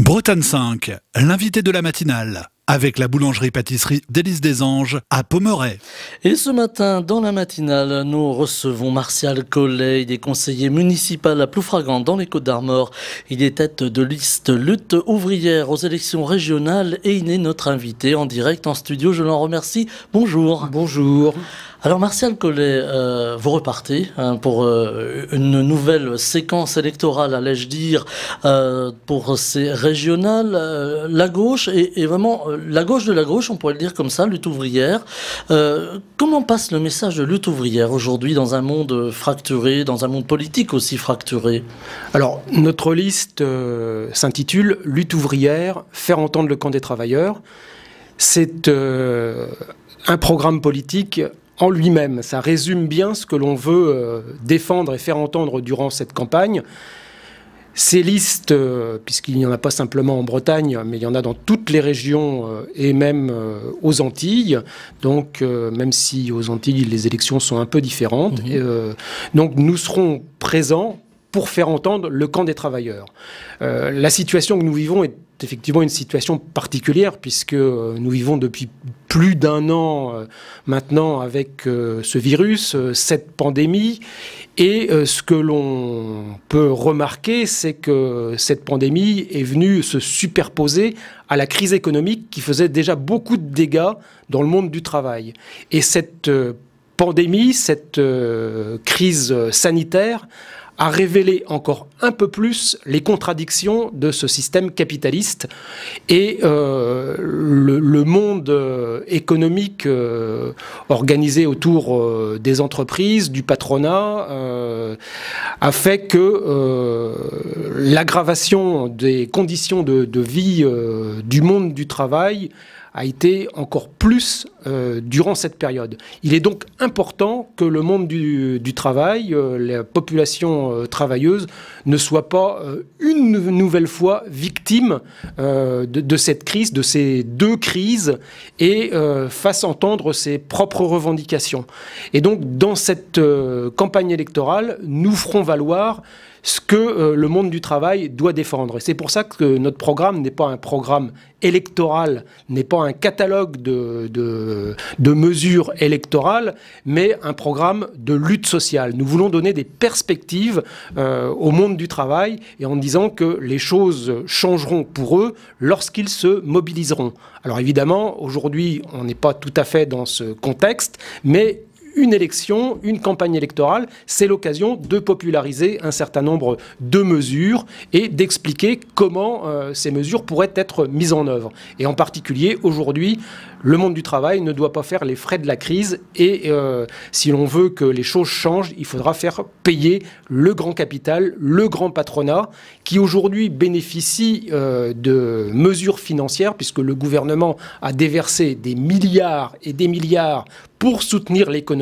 Bretagne 5, l'invité de la matinale, avec la boulangerie-pâtisserie d'Élise des Anges à Pommerais. Et ce matin, dans la matinale, nous recevons Martial Collet, il est conseiller municipal à Ploufragan dans les Côtes-d'Armor. Il est tête de liste lutte ouvrière aux élections régionales et il est notre invité en direct en studio. Je l'en remercie. Bonjour. Bonjour. Alors Martial Collet, vous repartez pour une nouvelle séquence électorale, allais-je dire, pour ces régionales. La gauche, et vraiment la gauche de la gauche, on pourrait le dire comme ça, lutte ouvrière. Comment passe le message de lutte ouvrière aujourd'hui dans un monde fracturé, dans un monde politique aussi fracturé? Alors, notre liste s'intitule « Lutte ouvrière, faire entendre le camp des travailleurs ». C'est un programme politique en lui-même. Ça résume bien ce que l'on veut défendre et faire entendre durant cette campagne. Ces listes, puisqu'il n'y en a pas simplement en Bretagne, mais il y en a dans toutes les régions et même aux Antilles. Donc, même si aux Antilles, les élections sont un peu différentes. Donc, nous serons présents pour faire entendre le camp des travailleurs. La situation que nous vivons est effectivement une situation particulière puisque nous vivons depuis plus d'1 an maintenant avec ce virus, cette pandémie. Et ce que l'on peut remarquer, c'est que cette pandémie est venue se superposer à la crise économique qui faisait déjà beaucoup de dégâts dans le monde du travail. Et cette pandémie, cette crise sanitaire a révélé encore un peu plus les contradictions de ce système capitaliste et le monde économique organisé autour des entreprises, du patronat, a fait que l'aggravation des conditions de vie du monde du travail a été encore plus durant cette période. Il est donc important que le monde du travail, la population travailleuse, ne soit pas une nouvelle fois victime de cette crise, de ces deux crises, et fasse entendre ses propres revendications. Et donc, dans cette campagne électorale, nous ferons valoir ce que le monde du travail doit défendre. Et c'est pour ça que notre programme n'est pas un programme électoral, n'est pas un catalogue de mesures électorales, mais un programme de lutte sociale. Nous voulons donner des perspectives au monde du travail et en disant que les choses changeront pour eux lorsqu'ils se mobiliseront. Alors évidemment, aujourd'hui, on n'est pas tout à fait dans ce contexte, mais une élection, une campagne électorale, c'est l'occasion de populariser un certain nombre de mesures et d'expliquer comment ces mesures pourraient être mises en œuvre. Et en particulier, aujourd'hui, le monde du travail ne doit pas faire les frais de la crise et si l'on veut que les choses changent, il faudra faire payer le grand capital, le grand patronat, qui aujourd'hui bénéficie de mesures financières, puisque le gouvernement a déversé des milliards et des milliards pour soutenir l'économie.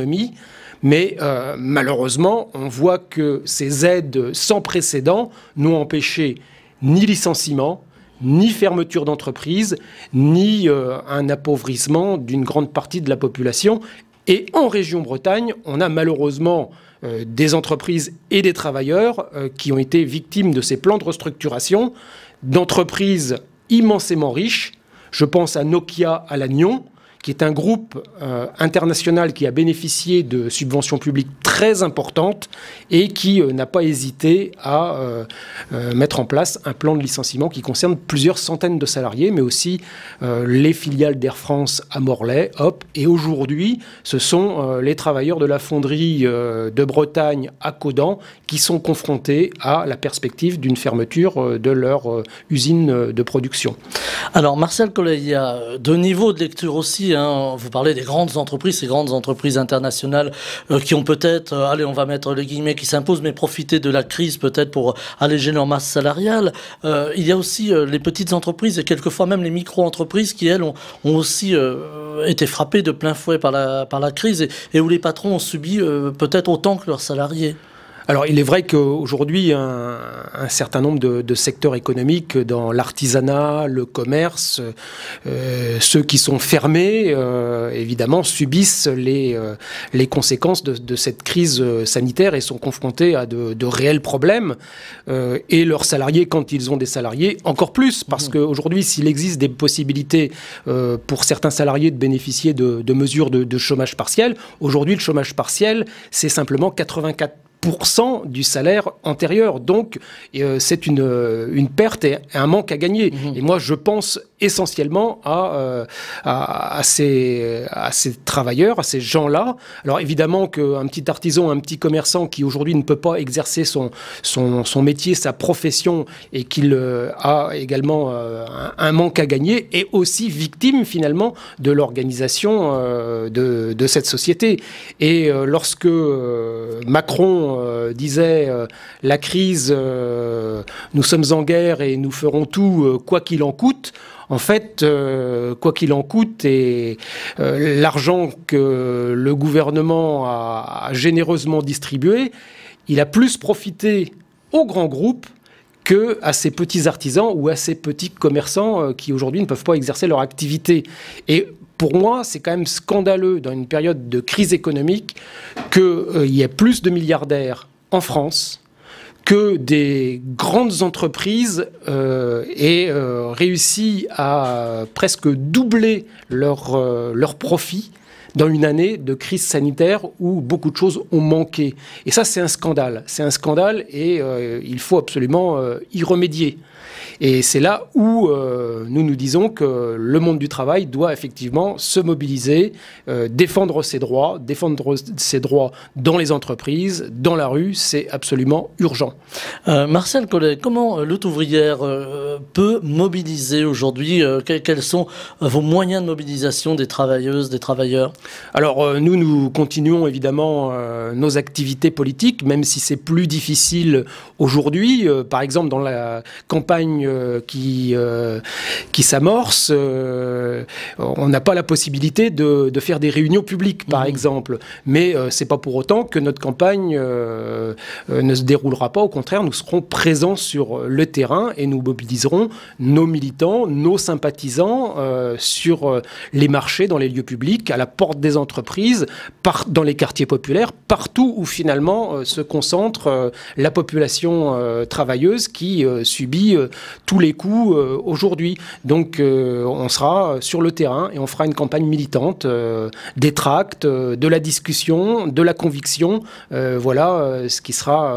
Mais malheureusement, on voit que ces aides sans précédent n'ont empêché ni licenciement, ni fermeture d'entreprise, ni un appauvrissement d'une grande partie de la population. Et en région Bretagne, on a malheureusement des entreprises et des travailleurs qui ont été victimes de ces plans de restructuration, d'entreprises immensément riches. Je pense à Nokia à Lannion, qui est un groupe international qui a bénéficié de subventions publiques très importantes et qui n'a pas hésité à mettre en place un plan de licenciement qui concerne plusieurs centaines de salariés, mais aussi les filiales d'Air France à Morlaix, Hop. Et aujourd'hui, ce sont les travailleurs de la fonderie de Bretagne à Caudan qui sont confrontés à la perspective d'une fermeture de leur usine de production. Alors, Martial Collet, il y a deux niveaux de lecture aussi. Vous parlez des grandes entreprises, ces grandes entreprises internationales qui ont peut-être, allez, on va mettre les guillemets qui s'imposent, mais profiter de la crise peut-être pour alléger leur masse salariale. Il y a aussi les petites entreprises et quelquefois même les micro-entreprises qui, elles, ont aussi été frappées de plein fouet par la crise et où les patrons ont subi peut-être autant que leurs salariés. Alors, il est vrai qu'aujourd'hui, un certain nombre de secteurs économiques, dans l'artisanat, le commerce, ceux qui sont fermés, évidemment, subissent les conséquences de cette crise sanitaire et sont confrontés à de réels problèmes. Et leurs salariés, quand ils ont des salariés, encore plus, parce qu'aujourd'hui, s'il existe des possibilités pour certains salariés de bénéficier de mesures de chômage partiel, aujourd'hui, le chômage partiel, c'est simplement 84% du salaire antérieur. Donc, c'est une perte et un manque à gagner. Et moi, je pense essentiellement à ces travailleurs, à ces gens-là. Alors, évidemment qu'un petit artisan, un petit commerçant qui aujourd'hui ne peut pas exercer son métier, sa profession, et qu'il a également un manque à gagner, est aussi victime, finalement, de l'organisation de cette société. Et lorsque Macron disait la crise, nous sommes en guerre et nous ferons tout quoi qu'il en coûte. En fait, quoi qu'il en coûte, et l'argent que le gouvernement a généreusement distribué, il a plus profité aux grands groupes qu'à ces petits artisans ou à ces petits commerçants qui aujourd'hui ne peuvent pas exercer leur activité. Et pour moi, c'est quand même scandaleux, dans une période de crise économique, qu'il y ait plus de milliardaires en France, que des grandes entreprises aient réussi à presque doubler leur profit dans une année de crise sanitaire où beaucoup de choses ont manqué. Et ça, c'est un scandale. C'est un scandale et il faut absolument y remédier. Et c'est là où nous disons que le monde du travail doit effectivement se mobiliser, défendre ses droits dans les entreprises, dans la rue, c'est absolument urgent. Martial Collet, comment Lutte ouvrière peut mobiliser aujourd'hui? Quels sont vos moyens de mobilisation des travailleuses, des travailleurs? Alors nous continuons évidemment nos activités politiques, même si c'est plus difficile aujourd'hui. Par exemple, dans la campagne qui s'amorce, on n'a pas la possibilité de faire des réunions publiques, par exemple. Mais c'est pas pour autant que notre campagne ne se déroulera pas. Au contraire, nous serons présents sur le terrain et nous mobiliserons nos militants, nos sympathisants sur les marchés, dans les lieux publics, à la porte des entreprises, dans les quartiers populaires, partout où finalement se concentre la population travailleuse qui subit tous les coups aujourd'hui. Donc on sera sur le terrain et on fera une campagne militante, des tracts, de la discussion, de la conviction. Voilà ce qui sera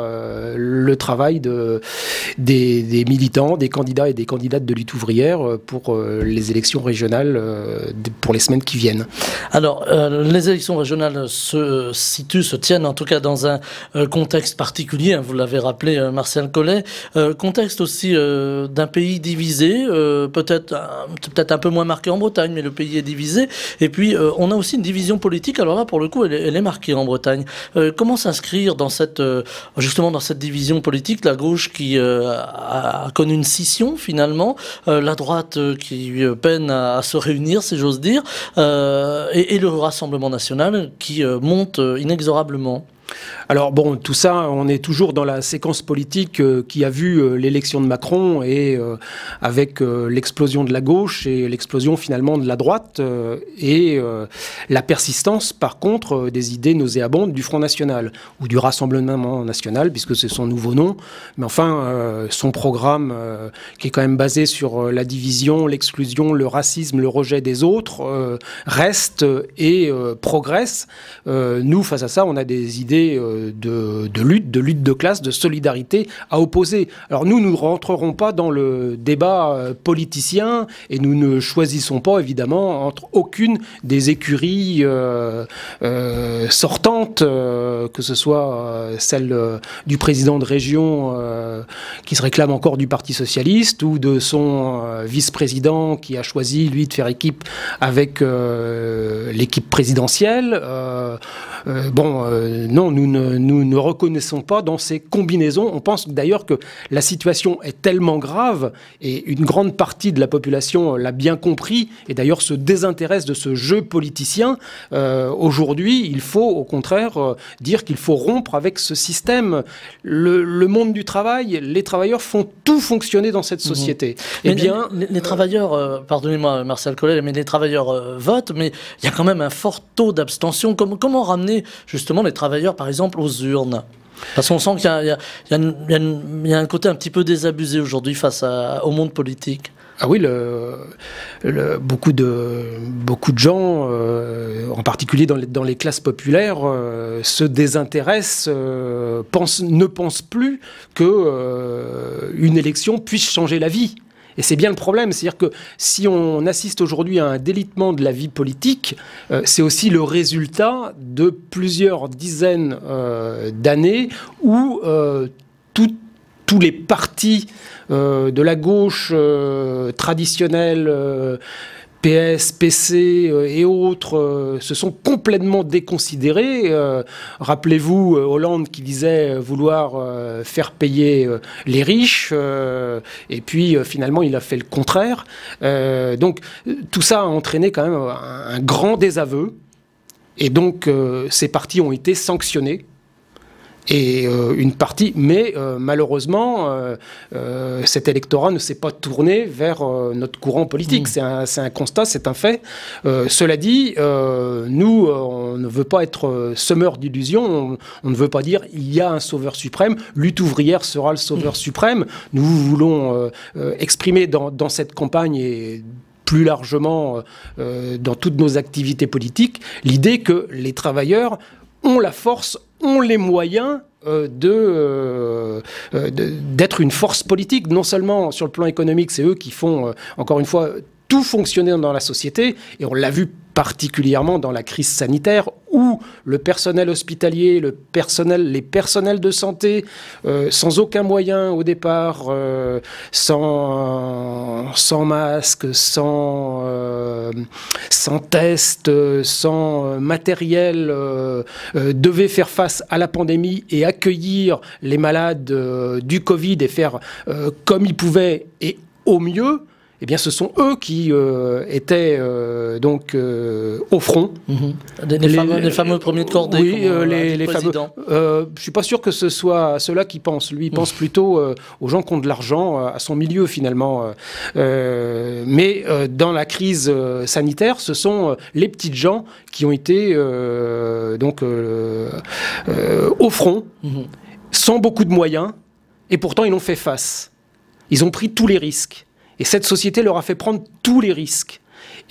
le travail des militants, des candidats et des candidates de lutte ouvrière pour les élections régionales pour les semaines qui viennent. Alors, les élections régionales se tiennent en tout cas dans un contexte particulier, hein, vous l'avez rappelé, Martial Collet, contexte aussi d'un pays divisé, peut-être un peu moins marqué en Bretagne, mais le pays est divisé. Et puis, on a aussi une division politique. Alors là, pour le coup, elle est marquée en Bretagne. Comment s'inscrire dans justement dans cette division politique? La gauche qui a connu une scission, finalement, la droite qui peine à se réunir, si j'ose dire, et le Rassemblement national qui monte inexorablement. Alors bon, tout ça, on est toujours dans la séquence politique qui a vu l'élection de Macron et avec l'explosion de la gauche et l'explosion finalement de la droite et la persistance par contre des idées nauséabondes du Front National ou du Rassemblement National puisque c'est son nouveau nom, mais enfin son programme qui est quand même basé sur la division, l'exclusion, le racisme, le rejet des autres reste et progresse. Nous, face à ça, on a des idées de lutte de classe, de solidarité à opposer. Alors nous ne rentrerons pas dans le débat politicien et nous ne choisissons pas évidemment entre aucune des écuries sortantes, que ce soit celle du président de région qui se réclame encore du Parti socialiste ou de son vice-président qui a choisi lui de faire équipe avec l'équipe présidentielle. Non, nous ne reconnaissons pas dans ces combinaisons. On pense d'ailleurs que la situation est tellement grave, et une grande partie de la population l'a bien compris, et d'ailleurs se désintéresse de ce jeu politicien. Aujourd'hui, il faut au contraire dire qu'il faut rompre avec ce système. Le monde du travail, les travailleurs font tout fonctionner dans cette société. Eh bien, les travailleurs, pardonnez-moi Martial Collet, mais les travailleurs votent, mais il y a quand même un fort taux d'abstention. Comment ramener justement les travailleurs, par exemple, aux urnes? Parce qu'on sent qu'il y a un côté un petit peu désabusé aujourd'hui face au monde politique. Ah oui, beaucoup de gens, en particulier dans les classes populaires, se désintéressent, ne pensent plus qu'une élection puisse changer la vie. Et c'est bien le problème, c'est-à-dire que si on assiste aujourd'hui à un délitement de la vie politique, c'est aussi le résultat de plusieurs dizaines d'années où tous les partis de la gauche traditionnelle, PS, PC et autres se sont complètement déconsidérés. Rappelez-vous Hollande qui disait vouloir faire payer les riches, et puis finalement il a fait le contraire. Donc tout ça a entraîné quand même un grand désaveu, et donc ces partis ont été sanctionnés. Et une partie, mais malheureusement, cet électorat ne s'est pas tourné vers notre courant politique. C'est un constat, c'est un fait. Cela dit, nous, on ne veut pas être semeurs d'illusions. On ne veut pas dire il y a un sauveur suprême. Lutte ouvrière sera le sauveur suprême. Nous voulons exprimer dans cette campagne et plus largement dans toutes nos activités politiques l'idée que les travailleurs ont la force, ont les moyens d'être une force politique. Non seulement sur le plan économique, c'est eux qui font, encore une fois, tout fonctionner dans la société, et on l'a vu particulièrement dans la crise sanitaire, où le personnel hospitalier, les personnels de santé, sans aucun moyen au départ, sans masque, sans test, sans matériel, devaient faire face à la pandémie et accueillir les malades du Covid et faire comme ils pouvaient et au mieux. Eh bien, ce sont eux qui étaient donc au front. Les fameux premiers de cordée. Oui, les fameux. Je suis pas sûr que ce soit ceux-là qui pensent. Lui, il pense plutôt aux gens qui ont de l'argent, à son milieu finalement. Mais dans la crise sanitaire, ce sont les petites gens qui ont été donc au front, sans beaucoup de moyens, et pourtant ils ont fait face. Ils ont pris tous les risques. Et cette société leur a fait prendre tous les risques.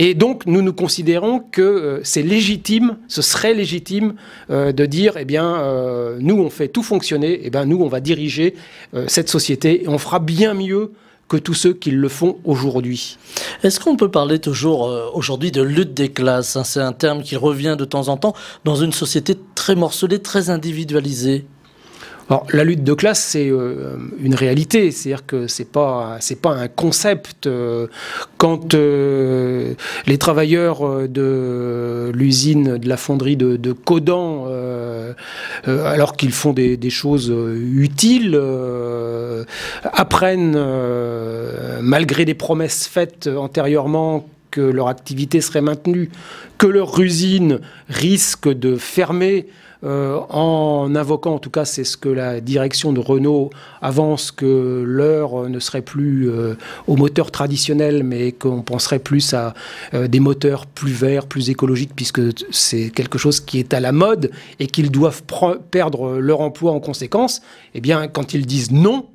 Et donc, nous considérons que c'est légitime, ce serait légitime de dire, eh bien, nous, on fait tout fonctionner, eh bien, nous, on va diriger cette société, et on fera bien mieux que tous ceux qui le font aujourd'hui. Est-ce qu'on peut parler toujours aujourd'hui de lutte des classes, hein? C'est un terme qui revient de temps en temps dans une société très morcelée, très individualisée. Alors, la lutte de classe, c'est une réalité, c'est-à-dire que c'est pas un concept. Quand les travailleurs de l'usine, de la fonderie de Codan, alors qu'ils font des choses utiles, apprennent, malgré des promesses faites antérieurement, que leur activité serait maintenue, que leur usine risque de fermer, en invoquant, en tout cas c'est ce que la direction de Renault avance, que l'heure ne serait plus aux moteurs traditionnels, mais qu'on penserait plus à des moteurs plus verts, plus écologiques, puisque c'est quelque chose qui est à la mode et qu'ils doivent perdre leur emploi en conséquence. Eh bien, quand ils disent non,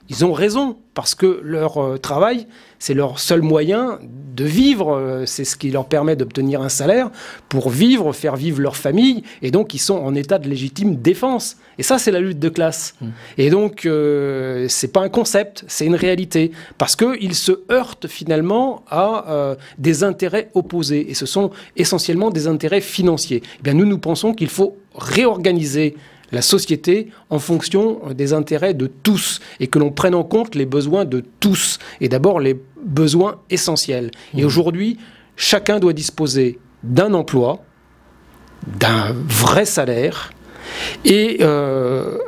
ils ont raison, parce que leur travail, c'est leur seul moyen de vivre, c'est ce qui leur permet d'obtenir un salaire pour vivre, faire vivre leur famille, et donc ils sont en état de légitime défense. Et ça, c'est la lutte de classe. Et donc, c'est pas un concept, c'est une réalité, parce qu'ils se heurtent finalement à des intérêts opposés, et ce sont essentiellement des intérêts financiers. Eh bien, nous pensons qu'il faut réorganiser la société en fonction des intérêts de tous, et que l'on prenne en compte les besoins de tous, et d'abord les besoins essentiels. Et aujourd'hui, chacun doit disposer d'un emploi, d'un vrai salaire, Et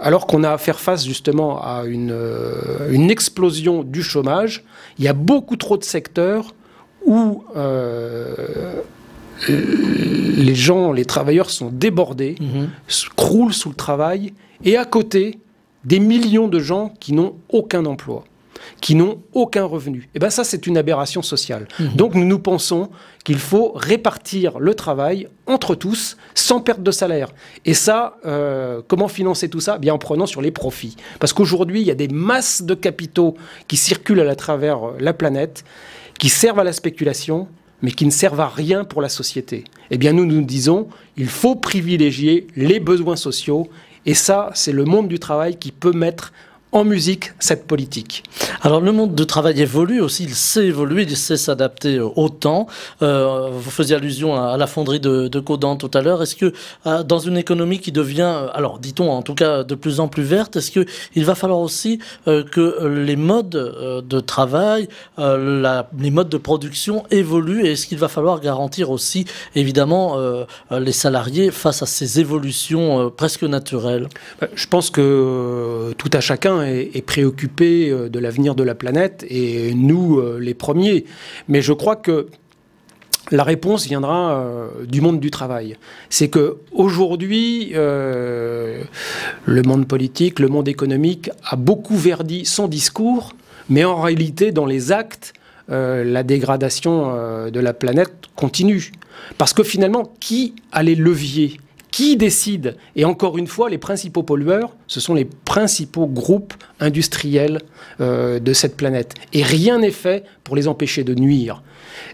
alors qu'on a à faire face justement à une explosion du chômage, il y a beaucoup trop de secteurs où les travailleurs sont débordés, croulent sous le travail, et à côté, des millions de gens qui n'ont aucun emploi, qui n'ont aucun revenu. Et bien ça, c'est une aberration sociale. Donc nous pensons qu'il faut répartir le travail entre tous, sans perte de salaire. Et ça, comment financer tout ça? Bien en prenant sur les profits. Parce qu'aujourd'hui, il y a des masses de capitaux qui circulent à travers la planète, qui servent à la spéculation, mais qui ne servent à rien pour la société. Eh bien nous disons, il faut privilégier les besoins sociaux. Et ça, c'est le monde du travail qui peut mettre en musique cette politique. Alors le monde du travail évolue aussi, il sait évoluer, il sait s'adapter au temps. Vous faisiez allusion à la fonderie de Caudan tout à l'heure. Est-ce que dans une économie qui devient, alors dit-on en tout cas de plus en plus verte, est-ce qu'il va falloir aussi que les modes de travail, les modes de production évoluent, et est-ce qu'il va falloir garantir aussi évidemment les salariés face à ces évolutions presque naturelles? Je pense que tout à chacun est préoccupé de l'avenir de la planète, et nous les premiers. Mais je crois que la réponse viendra du monde du travail. C'est qu'aujourd'hui, le monde politique, le monde économique a beaucoup verdi son discours, mais en réalité, dans les actes, la dégradation de la planète continue. Parce que finalement, qui a les leviers ? Qui décide? Et encore une fois, les principaux pollueurs, ce sont les principaux groupes industriels de cette planète. Et rien n'est fait pour les empêcher de nuire.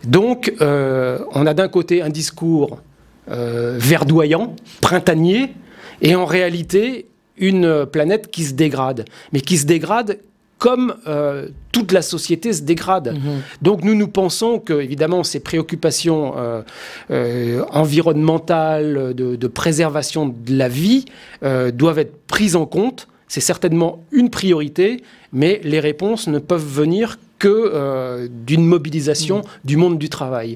Donc, on a d'un côté un discours verdoyant, printanier, et en réalité, une planète qui se dégrade. Mais qui se dégrade comme toute la société se dégrade. Donc nous pensons que, évidemment, ces préoccupations environnementales, de préservation de la vie, doivent être prises en compte. C'est certainement une priorité, mais les réponses ne peuvent venir que d'une mobilisation du monde du travail,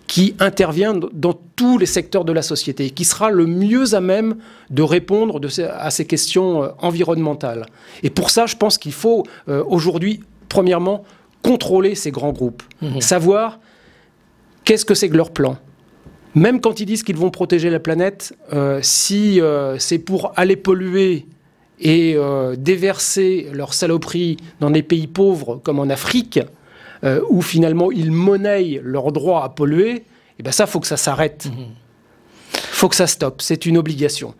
qui intervient dans tous les secteurs de la société, qui sera le mieux à même de répondre à ces questions environnementales. Et pour ça, je pense qu'il faut aujourd'hui, premièrement, contrôler ces grands groupes, savoir qu'est-ce que c'est que leur plan. Même quand ils disent qu'ils vont protéger la planète, si c'est pour aller polluer et déverser leurs saloperies dans des pays pauvres comme en Afrique, où finalement ils monnaient leur droit à polluer, et ben ça, faut que ça s'arrête. Faut que ça stoppe, c'est une obligation.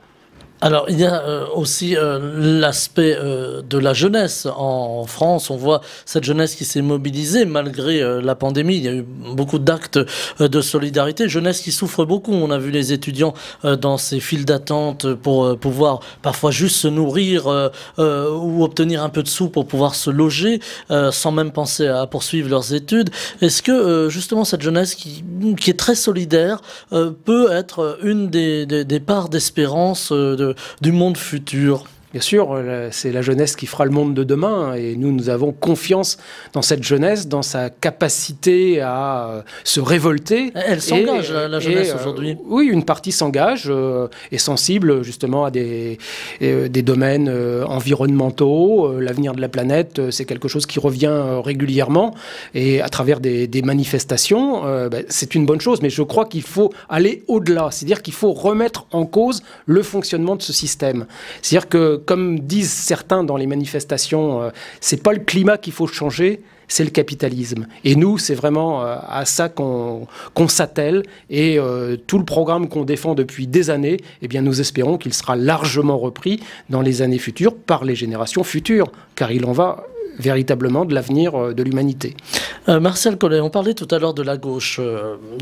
Alors, il y a aussi l'aspect de la jeunesse. En France, on voit cette jeunesse qui s'est mobilisée malgré la pandémie. Il y a eu beaucoup d'actes de solidarité. Jeunesse qui souffre beaucoup. On a vu les étudiants dans ces files d'attente pour pouvoir parfois juste se nourrir ou obtenir un peu de sous pour pouvoir se loger sans même penser à poursuivre leurs études. Est-ce que justement cette jeunesse qui est très solidaire peut être une des parts d'espérance du monde futur? Bien sûr, c'est la jeunesse qui fera le monde de demain, et nous avons confiance dans cette jeunesse, dans sa capacité à se révolter. Elle s'engage, la jeunesse, aujourd'hui. Oui, une partie s'engage, est sensible justement à des domaines environnementaux. L'avenir de la planète, c'est quelque chose qui revient régulièrement, et à travers des manifestations, c'est une bonne chose. Mais je crois qu'il faut aller au-delà, c'est-à-dire qu'il faut remettre en cause le fonctionnement de ce système. C'est-à-dire que, comme disent certains dans les manifestations, c'est pas le climat qu'il faut changer, c'est le capitalisme. Et nous, c'est vraiment à ça qu'on s'attelle. Et tout le programme qu'on défend depuis des années, eh bien, nous espérons qu'il sera largement repris dans les années futures par les générations futures, car il en va véritablement de l'avenir de l'humanité. Martial Collet, on parlait tout à l'heure de la gauche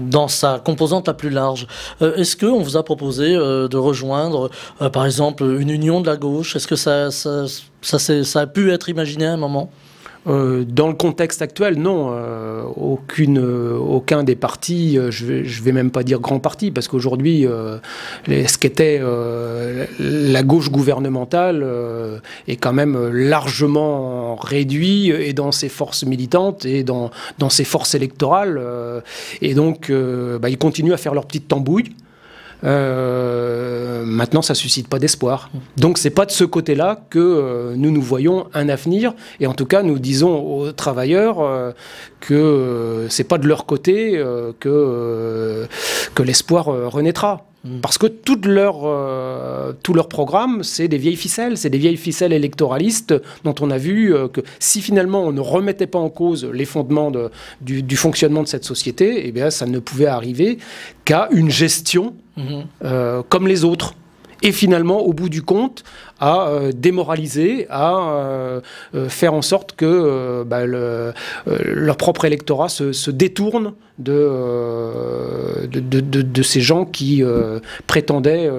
dans sa composante la plus large. Est-ce qu'on vous a proposé de rejoindre, par exemple, une union de la gauche? Est-ce que ça a pu être imaginé à un moment? Dans le contexte actuel, non. Aucun des partis, je vais même pas dire grand parti, parce qu'aujourd'hui, ce qu'était la gauche gouvernementale est quand même largement réduit, et dans ses forces militantes et dans ses forces électorales. Et donc, ils continuent à faire leur petite tambouille. Maintenant, ça suscite pas d'espoir. Donc, c'est pas de ce côté-là que nous voyons un avenir. Et en tout cas, nous disons aux travailleurs que c'est pas de leur côté que l'espoir renaîtra. Parce que tout leur programme, c'est des vieilles ficelles électoralistes dont on a vu que si finalement on ne remettait pas en cause les fondements du fonctionnement de cette société, eh bien, ça ne pouvait arriver qu'à une gestion comme les autres. Et finalement, au bout du compte, à démoraliser, à faire en sorte que leur propre électorat se détourne de ces gens qui prétendaient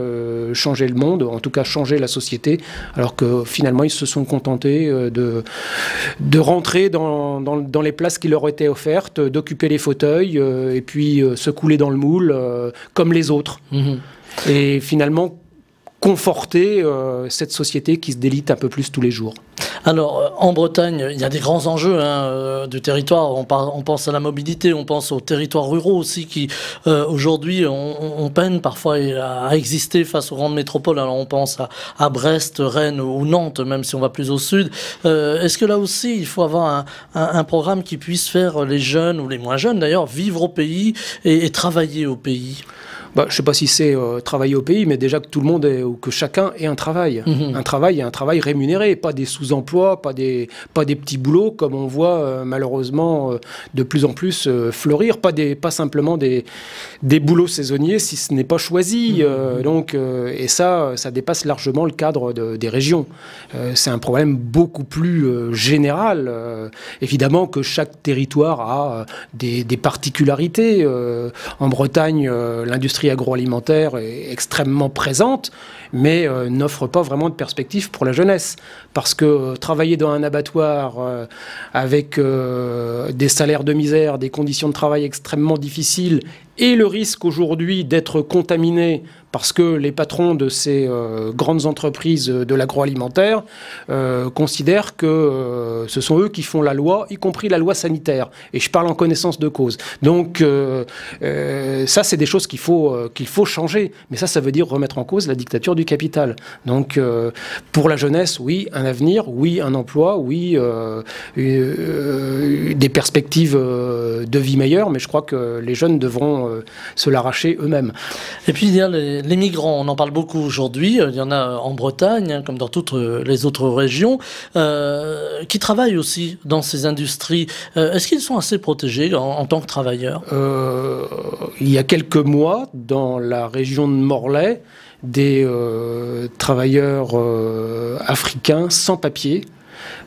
changer le monde, en tout cas changer la société, alors que finalement ils se sont contentés de rentrer dans les places qui leur étaient offertes, d'occuper les fauteuils et puis se couler dans le moule comme les autres. Et finalement conforter cette société qui se délite un peu plus tous les jours. Alors, en Bretagne, il y a des grands enjeux du territoire. On pense à la mobilité, on pense aux territoires ruraux aussi qui, aujourd'hui, on peine parfois à exister face aux grandes métropoles. Alors, on pense à Brest, Rennes ou Nantes, même si on va plus au sud. Est-ce que là aussi, il faut avoir un programme qui puisse faire les jeunes, ou les moins jeunes d'ailleurs, vivre au pays et travailler au pays ? Je ne sais pas si c'est travailler au pays, mais déjà que tout le monde ou que chacun ait un travail. Un travail et un travail rémunéré, pas des sous-emplois, pas des petits boulots comme on voit malheureusement de plus en plus fleurir, pas simplement des boulots saisonniers si ce n'est pas choisi. Et ça dépasse largement le cadre des régions. C'est un problème beaucoup plus général. Évidemment que chaque territoire a des particularités. En Bretagne, l'industrie agroalimentaire est extrêmement présente, mais n'offre pas vraiment de perspective pour la jeunesse. Parce que travailler dans un abattoir avec des salaires de misère, des conditions de travail extrêmement difficiles, et le risque aujourd'hui d'être contaminé parce que les patrons de ces grandes entreprises de l'agroalimentaire considèrent que ce sont eux qui font la loi, y compris la loi sanitaire. Et je parle en connaissance de cause. Donc ça, c'est des choses qu'il faut changer. Mais ça veut dire remettre en cause la dictature du capital. Donc pour la jeunesse, oui, un avenir, oui, un emploi, oui, des perspectives de vie meilleures, mais je crois que les jeunes devront se l'arracher eux-mêmes. Et puis il y a les migrants, on en parle beaucoup aujourd'hui, il y en a en Bretagne, comme dans toutes les autres régions, qui travaillent aussi dans ces industries. Est-ce qu'ils sont assez protégés en tant que travailleurs ? Il y a quelques mois, dans la région de Morlaix, des travailleurs africains sans papier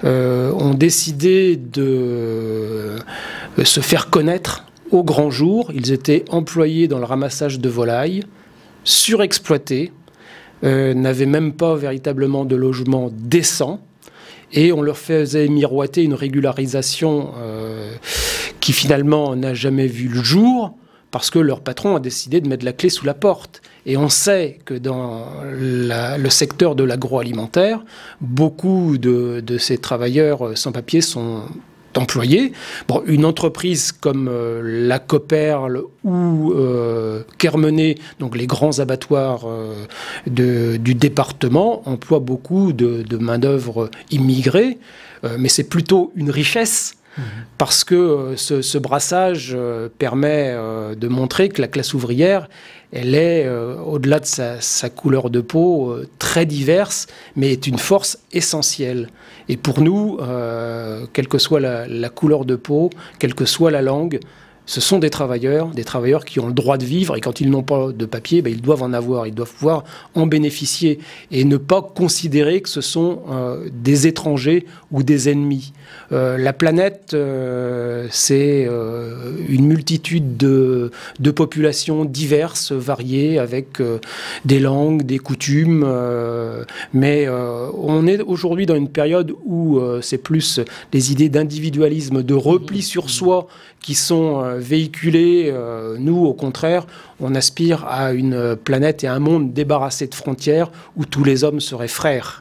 ont décidé de se faire connaître au grand jour. Ils étaient employés dans le ramassage de volailles, surexploités, n'avaient même pas véritablement de logement décent, et on leur faisait miroiter une régularisation qui finalement n'a jamais vu le jour, parce que leur patron a décidé de mettre la clé sous la porte. Et on sait que dans le secteur de l'agroalimentaire, beaucoup de ces travailleurs sans papier sont employés. Bon, une entreprise comme la Coperle ou Kermenay, donc les grands abattoirs du département, emploient beaucoup de main-d'œuvre immigrée, mais c'est plutôt une richesse. Parce que ce brassage permet de montrer que la classe ouvrière, elle est, au-delà de sa couleur de peau, très diverse, mais est une force essentielle. Et pour nous, quelle que soit la couleur de peau, quelle que soit la langue, ce sont des travailleurs qui ont le droit de vivre, et quand ils n'ont pas de papier, ils doivent en avoir, ils doivent pouvoir en bénéficier, et ne pas considérer que ce sont des étrangers ou des ennemis. La planète, c'est une multitude de populations diverses, variées, avec des langues, des coutumes, mais on est aujourd'hui dans une période où c'est plus les idées d'individualisme, de repli sur soi qui sont véhiculées. Nous, au contraire, on aspire à une planète et à un monde débarrassé de frontières où tous les hommes seraient frères.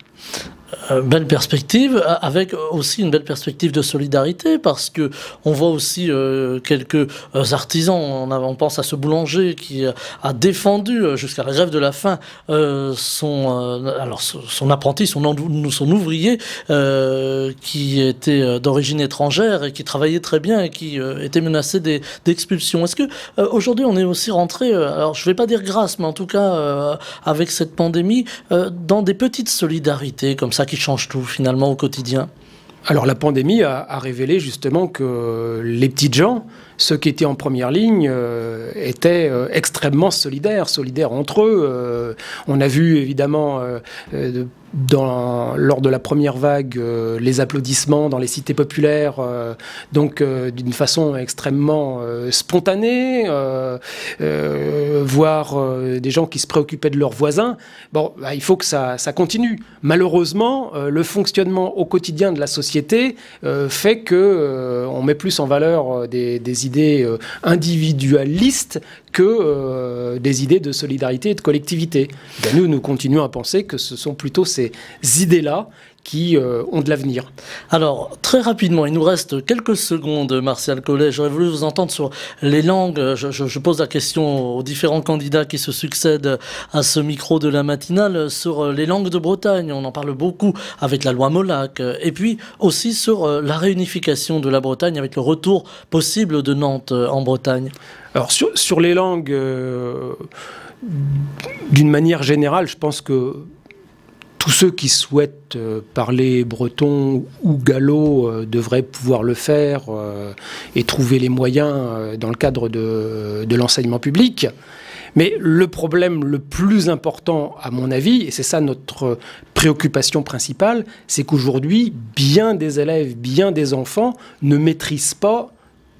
Belle perspective, avec aussi une belle perspective de solidarité, parce que on voit aussi quelques artisans. On pense à ce boulanger qui a défendu jusqu'à la grève de la faim son apprenti, son ouvrier, qui était d'origine étrangère et qui travaillait très bien et qui était menacé d'expulsion. Est-ce que aujourd'hui on est aussi rentré, alors je ne vais pas dire grâce, mais en tout cas avec cette pandémie, dans des petites solidarités comme ça qui changent tout finalement au quotidien? Alors la pandémie a révélé justement que les petites gens, ceux qui étaient en première ligne, étaient extrêmement solidaires entre eux. On a vu évidemment lors de la première vague les applaudissements dans les cités populaires, donc d'une façon extrêmement spontanée, voir des gens qui se préoccupaient de leurs voisins. Bon, bah, il faut que ça continue. Malheureusement, le fonctionnement au quotidien de la société fait que on met plus en valeur des idées individualistes que des idées de solidarité et de collectivité. Ben nous continuons à penser que ce sont plutôt ces idées-là qui ont de l'avenir. Alors, très rapidement, il nous reste quelques secondes, Martial Collet. J'aurais voulu vous entendre sur les langues. Je pose la question aux différents candidats qui se succèdent à ce micro de la matinale sur les langues de Bretagne. On en parle beaucoup avec la loi Molac. Et puis aussi sur la réunification de la Bretagne avec le retour possible de Nantes en Bretagne. Alors, sur les langues, d'une manière générale, je pense que tous ceux qui souhaitent parler breton ou gallo devraient pouvoir le faire et trouver les moyens dans le cadre de l'enseignement public. Mais le problème le plus important, à mon avis, et c'est ça notre préoccupation principale, c'est qu'aujourd'hui, bien des élèves, bien des enfants ne maîtrisent pas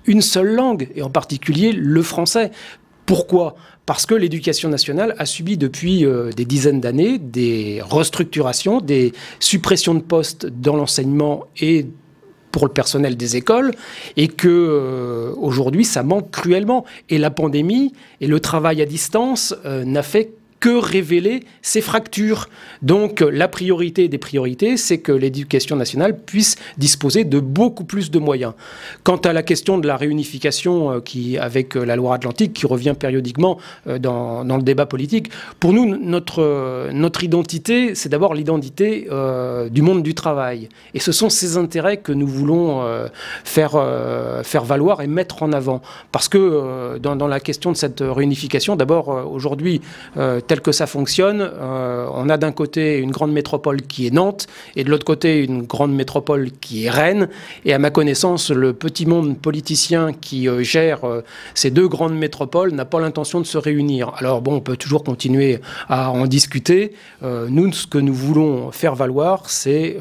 une seule langue, et en particulier le français. Pourquoi ? Parce que l'éducation nationale a subi depuis des dizaines d'années des restructurations, des suppressions de postes dans l'enseignement et pour le personnel des écoles, et que aujourd'hui ça manque cruellement. Et la pandémie et le travail à distance n'a fait que révéler ces fractures. Donc la priorité des priorités, c'est que l'éducation nationale puisse disposer de beaucoup plus de moyens. Quant à la question de la réunification avec la loi Atlantique, qui revient périodiquement dans le débat politique, pour nous, notre identité, c'est d'abord l'identité du monde du travail. Et ce sont ces intérêts que nous voulons faire valoir et mettre en avant. Parce que dans la question de cette réunification, d'abord, aujourd'hui, tel que ça fonctionne, on a d'un côté une grande métropole qui est Nantes et de l'autre côté une grande métropole qui est Rennes. Et à ma connaissance, le petit monde politicien qui gère ces deux grandes métropoles n'a pas l'intention de se réunir. Alors bon, on peut toujours continuer à en discuter. Nous, ce que nous voulons faire valoir, c'est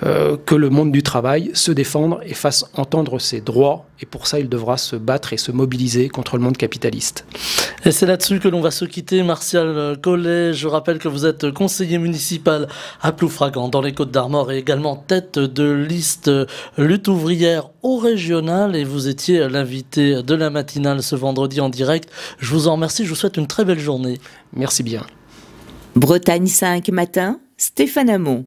que le monde du travail se défende et fasse entendre ses droits. Et pour ça, il devra se battre et se mobiliser contre le monde capitaliste. Et c'est là-dessus que l'on va se quitter. Martial Collet, je rappelle que vous êtes conseiller municipal à Ploufragan dans les Côtes-d'Armor et également tête de liste lutte ouvrière au régional, et vous étiez l'invité de la matinale ce vendredi en direct. Je vous en remercie, je vous souhaite une très belle journée. Merci bien. Bretagne 5 matin, Stéphane Hamon.